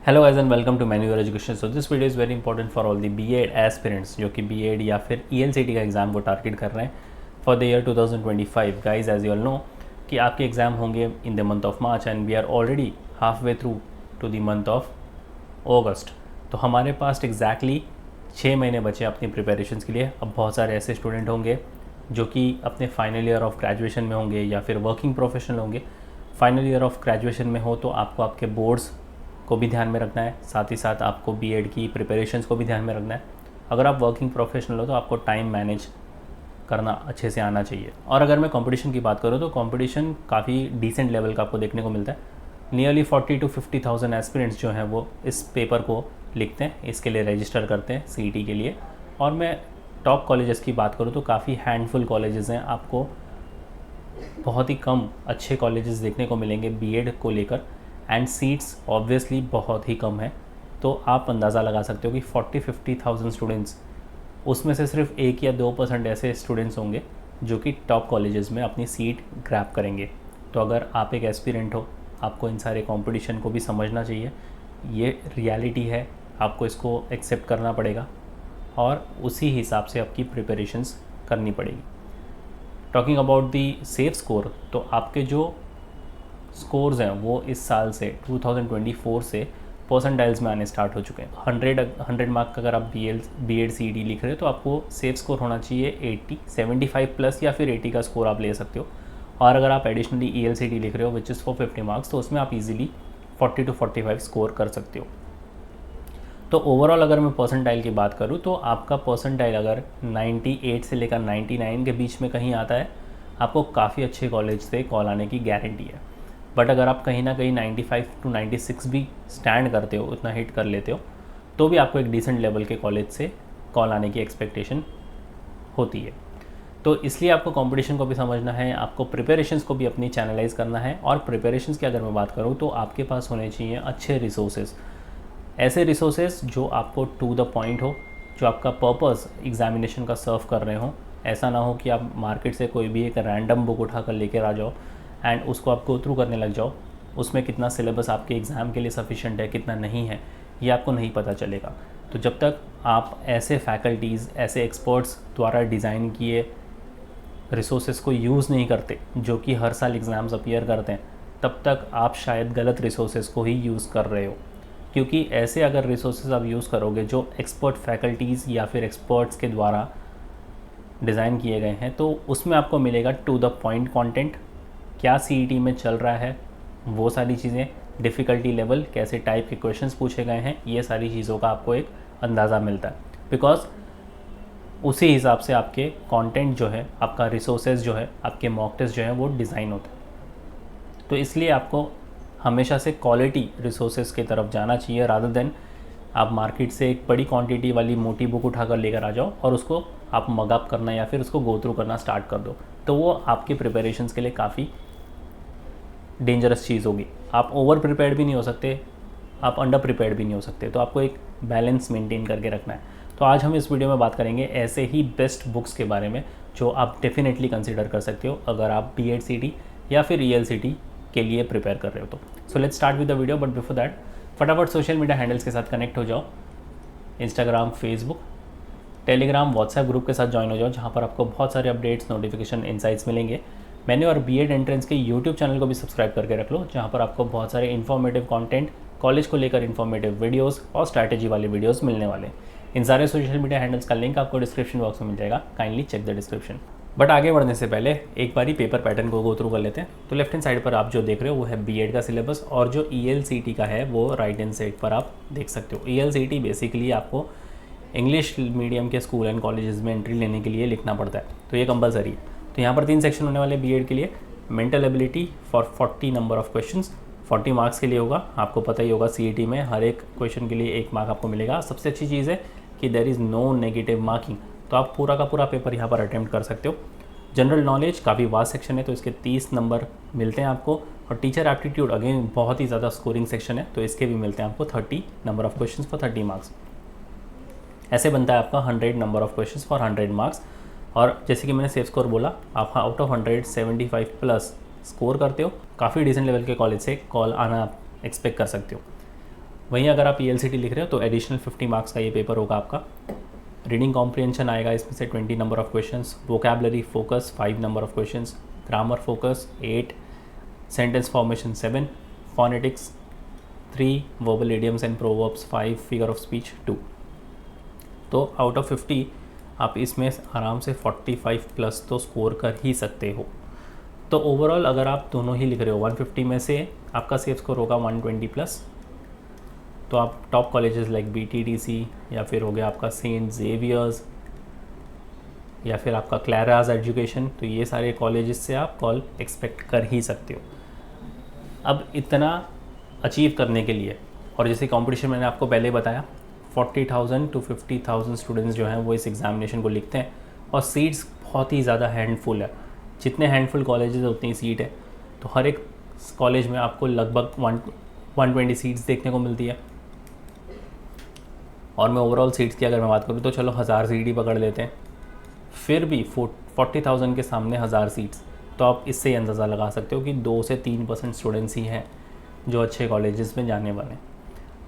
Hello guys and welcome to Manuar education. So this video is very important for all the BEd aspirants जो कि BEd या फिर ईएलसीटी का exam को target कर रहे हैं for the year 2025। Guys as you all know कि आपके एग्ज़ाम होंगे in the month of March and we are already halfway through to the month of August. तो हमारे पास एग्जैक्टली 6 महीने बचे अपनी प्रिपरेशंस के लिए। अब बहुत सारे ऐसे स्टूडेंट होंगे जो कि अपने फाइनल ईयर ऑफ ग्रेजुएशन में होंगे या फिर वर्किंग प्रोफेशनल होंगे। फाइनल ईयर ऑफ ग्रेजुएशन में हो तो आपको आपके बोर्ड्स को भी ध्यान में रखना है, साथ ही साथ आपको बीएड की प्रिपरेशंस को भी ध्यान में रखना है। अगर आप वर्किंग प्रोफेशनल हो तो आपको टाइम मैनेज करना अच्छे से आना चाहिए। और अगर मैं कंपटीशन की बात करूँ तो कंपटीशन काफ़ी डिसेंट लेवल का आपको देखने को मिलता है। नियरली 40,000 to 50,000 एस्पिरेंट्स जो हैं वो इस पेपर को लिखते हैं, इसके लिए रजिस्टर करते हैं सीईटी के लिए। और मैं टॉप कॉलेजेस की बात करूँ तो काफ़ी हैंडफुल कॉलेजेस हैं, आपको बहुत ही कम अच्छे कॉलेजेस देखने को मिलेंगे बीएड को लेकर, एंड सीट्स ऑब्वियसली बहुत ही कम है। तो आप अंदाज़ा लगा सकते हो कि 40-50,000 स्टूडेंट्स, उसमें से सिर्फ 1 या 2% ऐसे स्टूडेंट्स होंगे जो कि टॉप कॉलेजेस में अपनी सीट ग्रैब करेंगे। तो अगर आप एक एस्पिरेंट हो, आपको इन सारे कंपटीशन को भी समझना चाहिए। ये रियलिटी है, आपको इसको एक्सेप्ट करना पड़ेगा और उसी हिसाब से आपकी प्रिपरेशंस करनी पड़ेगी। Talking about the safe score, तो आपके जो स्कोर्स हैं वो इस साल से 2024 से परसेंटाइल्स में आने स्टार्ट हो चुके हैं। 100 मार्क का अगर आप बीएड सीईटी लिख रहे हो तो आपको सेफ स्कोर होना चाहिए 80, 75 प्लस या फिर 80 का स्कोर आप ले सकते हो। और अगर आप एडिशनली ईएलसीटी लिख रहे हो विच इज़ फॉर 50 मार्क्स, तो उसमें आप इजीली 40 to 45 स्कोर कर सकते हो। तो ओवरऑल अगर मैं परसेंटाइल की बात करूँ तो आपका परसेंटाइल अगर 98 से लेकर 99 के बीच में कहीं आता है, आपको काफ़ी अच्छे कॉलेज से कॉल आने की गारंटी है। बट अगर आप कहीं ना कहीं 95 to 96 भी स्टैंड करते हो, उतना हिट कर लेते हो, तो भी आपको एक डिसेंट लेवल के कॉलेज से कॉल आने की एक्सपेक्टेशन होती है। तो इसलिए आपको कंपटीशन को भी समझना है, आपको प्रिपरेशंस को भी अपनी चैनलाइज करना है। और प्रिपरेशंस की अगर मैं बात करूँ तो आपके पास होने चाहिए अच्छे रिसोर्सेज, ऐसे रिसोर्सेज जो आपको टू द पॉइंट हो, जो आपका पर्पस एग्जामिनेशन का सर्व कर रहे हो। ऐसा ना हो कि आप मार्केट से कोई भी एक रैंडम बुक उठा कर लेकर आ जाओ एंड उसको आप गो थ्रू करने लग जाओ। उसमें कितना सिलेबस आपके एग्ज़ाम के लिए सफिशेंट है, कितना नहीं है, ये आपको नहीं पता चलेगा। तो जब तक आप ऐसे फैकल्टीज़, ऐसे एक्सपर्ट्स द्वारा डिज़ाइन किए रिसोर्सेज को यूज़ नहीं करते जो कि हर साल एग्ज़ाम्स अपीयर करते हैं, तब तक आप शायद गलत रिसोर्सेज को ही यूज़ कर रहे हो। क्योंकि ऐसे अगर रिसोर्सेज आप यूज़ करोगे जो एक्सपर्ट फैकल्टीज़ या फिर एक्सपर्ट्स के द्वारा डिज़ाइन किए गए हैं, तो उसमें आपको मिलेगा टू द पॉइंट कंटेंट, क्या सीईटी में चल रहा है, वो सारी चीज़ें, डिफ़िकल्टी लेवल, कैसे टाइप के क्वेश्चंस पूछे गए हैं, ये सारी चीज़ों का आपको एक अंदाज़ा मिलता है। बिकॉज उसी हिसाब से आपके कंटेंट जो है, आपका रिसोर्सेज जो है, आपके मॉक टेस्ट जो है वो डिज़ाइन होते हैं। तो इसलिए आपको हमेशा से क्वालिटी रिसोर्सेज की तरफ जाना चाहिए, रादर देन आप मार्केट से एक बड़ी क्वांटिटी वाली मोटी बुक उठा कर लेकर आ जाओ और उसको आप मगअप करना या फिर उसको गो थ्रू करना स्टार्ट कर दो। तो वो आपके प्रिपरेशंस के लिए काफ़ी डेंजरस चीज़ होगी। आप ओवर प्रिपेयर्ड भी नहीं हो सकते, आप अंडर प्रिपेयर्ड भी नहीं हो सकते। तो आपको एक बैलेंस मेंटेन करके रखना है। तो आज हम इस वीडियो में बात करेंगे ऐसे ही बेस्ट बुक्स के बारे में जो आप डेफिनेटली कंसिडर कर सकते हो अगर आप बीएड सीईटी या फिर ईएलसीटी के लिए प्रिपेयर कर रहे हो तो। So let's start with the video, but before that फटाफट सोशल मीडिया हैंडल्स के साथ कनेक्ट हो जाओ। Instagram, Facebook, Telegram, WhatsApp group के साथ ज्वाइन हो जाओ, जहाँ पर आपको बहुत सारे अपडेट्स, नोटिफिकेशन, इनसाइट्स मिलेंगे। मैंने और बीएड एंट्रेंस के यूट्यूब चैनल को भी सब्सक्राइब करके रख लो, जहाँ पर आपको बहुत सारे इन्फॉर्मेटिव कंटेंट, कॉलेज को लेकर इन्फॉर्मेटिव वीडियोस और स्ट्रैटेजी वाले वीडियोस मिलने वाले। इन सारे सोशल मीडिया हैंडल्स का लिंक आपको डिस्क्रिप्शन बॉक्स में मिल जाएगा, kindly check the description. But आगे बढ़ने से पहले एक बारी पेपर पैटर्न को गो थ्रू कर लेते हैं। तो लेफ्ट हैंड साइड पर आप जो देख रहे हो वो है बीएड का सिलेबस, और जो ईएलसीटी का है वो राइट हैंड साइड पर आप देख सकते हो। ईएलसीटी बेसिकली आपको इंग्लिश मीडियम के स्कूल एंड कॉलेजेस में एंट्री लेने के लिए लिखना पड़ता है, तो ये कंपलसरी है। तो यहाँ पर 3 सेक्शन होने वाले बीएड के लिए। Mental ability for 40 number of questions, 40 marks के लिए होगा। आपको पता ही होगा सीईटी में हर एक क्वेश्चन के लिए 1 मार्क आपको मिलेगा। सबसे अच्छी चीज़ है कि there is no negative marking, तो आप पूरा का पूरा पेपर यहाँ पर अटैम्प्ट कर सकते हो। जनरल नॉलेज काफ़ी वास्ट सेक्शन है, तो इसके 30 नंबर मिलते हैं आपको। और टीचर एप्टीट्यूड अगेन बहुत ही ज़्यादा स्कोरिंग सेक्शन है, तो इसके भी मिलते हैं आपको 30 number of questions for 30 marks. ऐसे बनता है आपका 100 number of questions for 100 marks. और जैसे कि मैंने सेफ स्कोर बोला, आप आउट ऑफ 100 75 प्लस स्कोर करते हो, काफ़ी डिसेंट लेवल के कॉलेज से कॉल आना एक्सपेक्ट कर सकते हो। वहीं अगर आप ELCT लिख रहे हो तो एडिशनल 50 मार्क्स का ये पेपर होगा आपका। रीडिंग कॉम्प्रिहेंशन आएगा इसमें से 20 number of questions, vocabulary focus 5 number of questions, grammar focus 8, sentence formation 7, phonetics 3, verbal idioms and proverbs 5, figure of speech 2। तो आउट ऑफ 50 आप इसमें आराम से 45 प्लस तो स्कोर कर ही सकते हो। तो ओवरऑल अगर आप दोनों ही लिख रहे हो 150 में से आपका सेफ स्कोर होगा 120 प्लस। तो आप टॉप कॉलेजेस लाइक BTDC या फिर हो गया आपका सेंट जेवियर्स या फिर आपका क्लैराज एजुकेशन, तो ये सारे कॉलेजेस से आप कॉल एक्सपेक्ट कर ही सकते हो। अब इतना अचीव करने के लिए, और जैसे कंपटीशन मैंने आपको पहले बताया 40,000 to 50,000 स्टूडेंट्स जो हैं वो इस एग्ज़ामिनेशन को लिखते हैं, और सीट्स बहुत ही ज़्यादा हैंडफुल है। जितने हैंडफुल कॉलेजेस उतनी सीट है, तो हर एक कॉलेज में आपको लगभग 120 सीट्स देखने को मिलती है। और मैं ओवरऑल सीट्स की अगर मैं बात करूँ तो चलो 1000 सीट ही पकड़ लेते हैं, फिर भी 40,000 के सामने 1000 सीट्स, तो आप इससे ही अंदाज़ा लगा सकते हो कि 2 से 3% स्टूडेंट्स ही हैं जो अच्छे कॉलेजेस में जाने वाले हैं।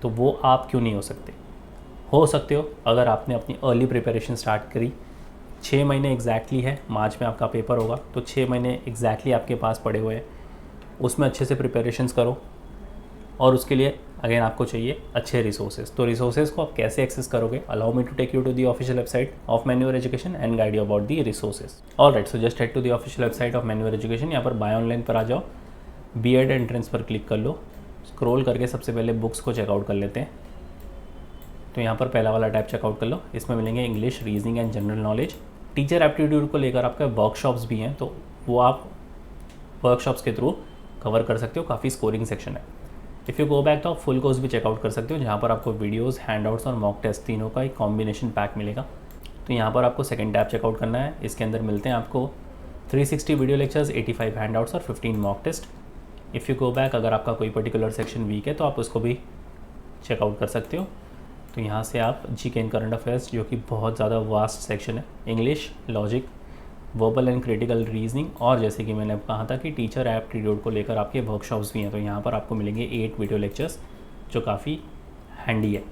तो वो आप क्यों नहीं हो सकते हो अगर आपने अपनी अर्ली प्रिपरेशन स्टार्ट करी। 6 महीने एग्जैक्टली है, मार्च में आपका पेपर होगा, तो 6 महीने एग्जैक्टली आपके पास पड़े हुए हैं, उसमें अच्छे से प्रिपरेशंस करो। और उसके लिए अगेन आपको चाहिए अच्छे रिसोर्सेज। तो रिसोर्सेज को आप कैसे एक्सेस करोगे? Allow me to take you to the official website of Manuar education and guide you about the resources. Alright, so just head to the official website of Manuar education. यहाँ पर by online पर आ जाओ, B.Ed entrance पर click कर लो, scroll करके सबसे पहले books को चेकआउट कर लेते हैं। तो यहाँ पर पहला वाला टैब चेकआउट कर लो, इसमें मिलेंगे English, reasoning and general knowledge. Teacher aptitude को लेकर आपका वर्कशॉप्स भी हैं, तो वो आप वर्कशॉप्स के थ्रू कवर कर सकते हो, काफ़ी स्कोरिंग सेक्शन है। इफ़ यू गो बैक तो आप फुल कोर्स भी चेकआउट कर सकते हो, जहाँ पर आपको वीडियोस, हैंडआउट्स और मॉक टेस्ट तीनों का एक कॉम्बिनेशन पैक मिलेगा। तो यहाँ पर आपको सेकंड टैब चेकआउट करना है, इसके अंदर मिलते हैं आपको 360 वीडियो लेक्चर्स, 85 हैंडआउट्स और 15 mock test. If you go back, अगर आपका कोई पर्टिकुलर सेक्शन वीक है तो आप उसको भी चेकआउट कर सकते हो। तो यहाँ से आप जीके एंड करंट अफेयर्स, जो कि बहुत ज़्यादा वास्ट सेक्शन है, English, logic, verbal and critical reasoning, और जैसे कि मैंने कहा था कि टीचर एप्टीट्यूड को लेकर आपके वर्कशॉप्स भी हैं, तो यहाँ पर आपको मिलेंगे 8 वीडियो लेक्चर्स जो काफ़ी हैंडी है।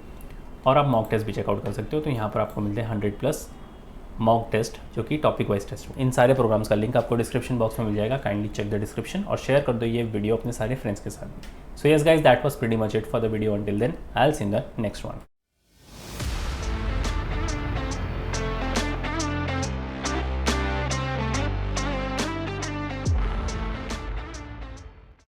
और आप मॉक टेस्ट भी चेकआउट कर सकते हो, तो यहाँ पर आपको मिलते हैं 100+ मॉक टेस्ट जो कि टॉपिक वाइज टेस्ट। इन सारे प्रोग्राम्स का लिंक आपको डिस्क्रिप्शन बॉक्स में मिल जाएगा, काइंडली चेक द डिस्क्रिप्शन और शेयर कर दो ये वीडियो अपने सारे फ्रेंड्स के साथ। So yes guys, that was pretty much it for the video. Until then I will see you in the next one.